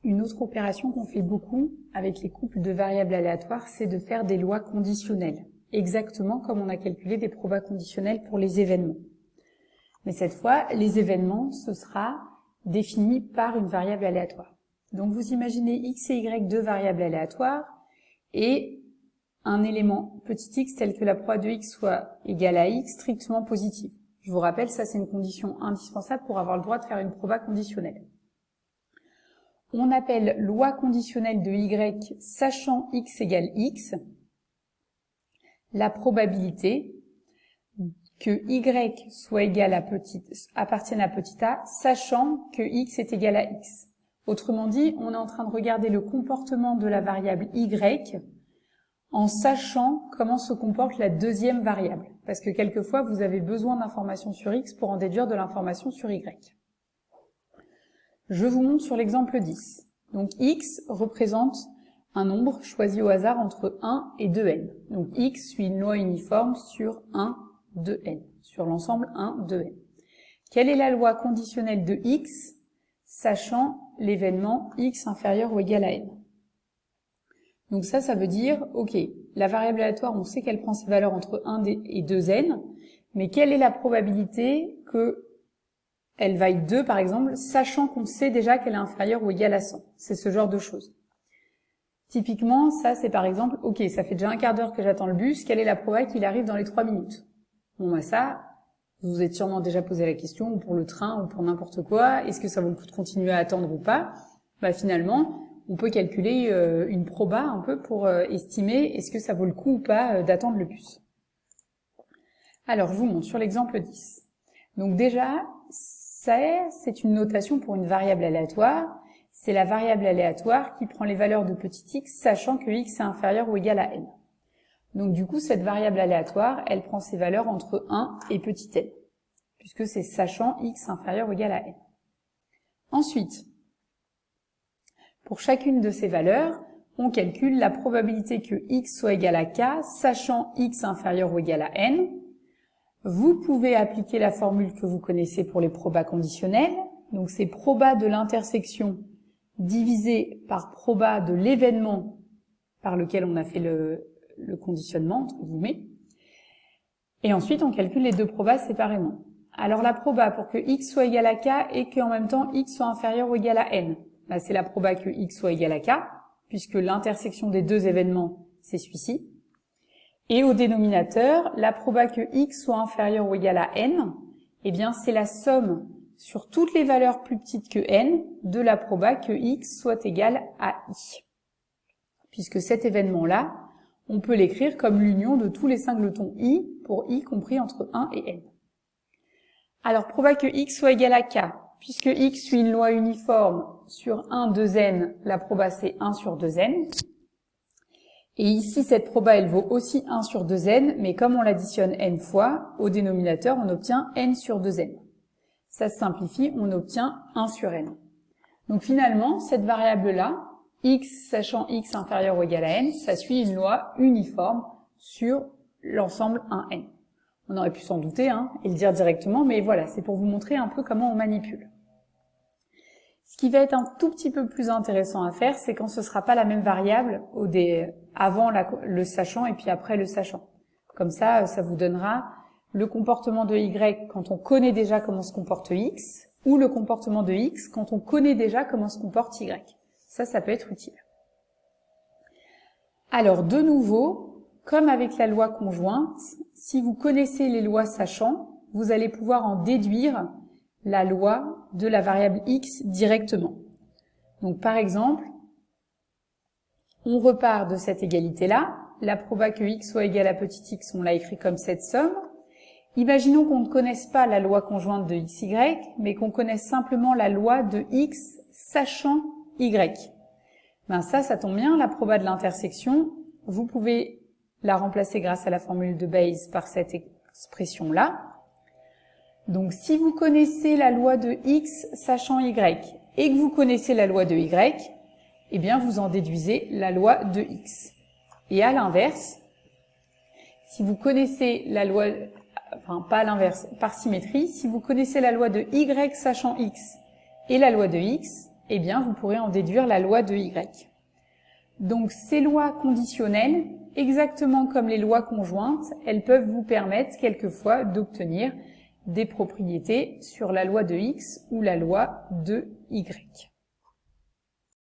Une autre opération qu'on fait beaucoup avec les couples de variables aléatoires, c'est de faire des lois conditionnelles, exactement comme on a calculé des probas conditionnels pour les événements. Mais cette fois, les événements, ce sera défini par une variable aléatoire. Donc vous imaginez x et y, deux variables aléatoires, et un élément petit x tel que la proba de x soit égale à x strictement positive. Je vous rappelle, ça c'est une condition indispensable pour avoir le droit de faire une proba conditionnelle. On appelle loi conditionnelle de y sachant x égale x la probabilité que y soit égal à appartienne à petit a, sachant que x est égal à x. Autrement dit, on est en train de regarder le comportement de la variable y en sachant comment se comporte la deuxième variable. Parce que quelquefois, vous avez besoin d'informations sur x pour en déduire de l'information sur y. Je vous montre sur l'exemple 10. Donc x représente un nombre choisi au hasard entre 1 et 2n. Donc x suit une loi uniforme sur 1, 2n, sur l'ensemble 1, 2n. Quelle est la loi conditionnelle de x, sachant l'événement x inférieur ou égal à n? Donc ça veut dire, ok, la variable aléatoire, on sait qu'elle prend ses valeurs entre 1 et 2n, mais quelle est la probabilité que elle vaille 2 par exemple, sachant qu'on sait déjà qu'elle est inférieure ou égale à 100. C'est ce genre de choses. Typiquement, ça c'est par exemple, ok, ça fait déjà un quart d'heure que j'attends le bus, quelle est la probabilité qu'il arrive dans les 3 minutes? Bon bah ça, vous vous êtes sûrement déjà posé la question, ou pour le train, ou pour n'importe quoi, est-ce que ça vaut le coup de continuer à attendre ou pas? Bah finalement, on peut calculer une proba un peu pour estimer est-ce que ça vaut le coup ou pas d'attendre le bus. Alors je vous montre sur l'exemple 10. Donc déjà, c'est une notation pour une variable aléatoire. C'est la variable aléatoire qui prend les valeurs de petit x, sachant que x est inférieur ou égal à n. Donc du coup, cette variable aléatoire, elle prend ses valeurs entre 1 et petit n, puisque c'est sachant x inférieur ou égal à n. Ensuite, pour chacune de ces valeurs, on calcule la probabilité que x soit égal à k, sachant x inférieur ou égal à n. Vous pouvez appliquer la formule que vous connaissez pour les probas conditionnels. Donc c'est proba de l'intersection divisé par proba de l'événement par lequel on a fait le conditionnement, entre guillemets. Et ensuite, on calcule les deux probas séparément. Alors la proba pour que x soit égal à k et qu'en même temps x soit inférieur ou égal à n. Bah, c'est la proba que x soit égal à k, puisque l'intersection des deux événements, c'est celui-ci. Et au dénominateur, la proba que x soit inférieur ou égal à n, eh bien c'est la somme sur toutes les valeurs plus petites que n de la proba que x soit égal à i. Puisque cet événement-là, on peut l'écrire comme l'union de tous les singletons i pour i compris entre 1 et n. Alors proba que x soit égal à k, puisque x suit une loi uniforme sur 1, 2n, la proba c'est 1 sur 2n. Et ici, cette proba, elle vaut aussi 1 sur 2n, mais comme on l'additionne n fois, au dénominateur, on obtient n sur 2n. Ça se simplifie, on obtient 1 sur n. Donc finalement, cette variable-là, x sachant x inférieur ou égal à n, ça suit une loi uniforme sur l'ensemble 1n. On aurait pu s'en douter et le dire directement, mais voilà, c'est pour vous montrer un peu comment on manipule. Ce qui va être un tout petit peu plus intéressant à faire, c'est quand ce sera pas la même variable avant le sachant et puis après le sachant. Comme ça, ça vous donnera le comportement de y quand on connaît déjà comment se comporte x, ou le comportement de x quand on connaît déjà comment se comporte y. Ça peut être utile. Alors, de nouveau, comme avec la loi conjointe, si vous connaissez les lois sachant, vous allez pouvoir en déduire la loi de la variable x directement. Donc par exemple, on repart de cette égalité-là. La proba que x soit égal à petit x, on l'a écrit comme cette somme. Imaginons qu'on ne connaisse pas la loi conjointe de xy, mais qu'on connaisse simplement la loi de x sachant y. Ben ça tombe bien, la proba de l'intersection, vous pouvez la remplacer grâce à la formule de Bayes par cette expression-là. Donc, si vous connaissez la loi de x sachant y et que vous connaissez la loi de y, eh bien, vous en déduisez la loi de x. Et à l'inverse, si vous connaissez la loi, enfin, pas à l'inverse, par symétrie, si vous connaissez la loi de y sachant x et la loi de x, eh bien vous pourrez en déduire la loi de y. Donc ces lois conditionnelles, exactement comme les lois conjointes, elles peuvent vous permettre quelquefois d'obtenir des propriétés sur la loi de x ou la loi de y.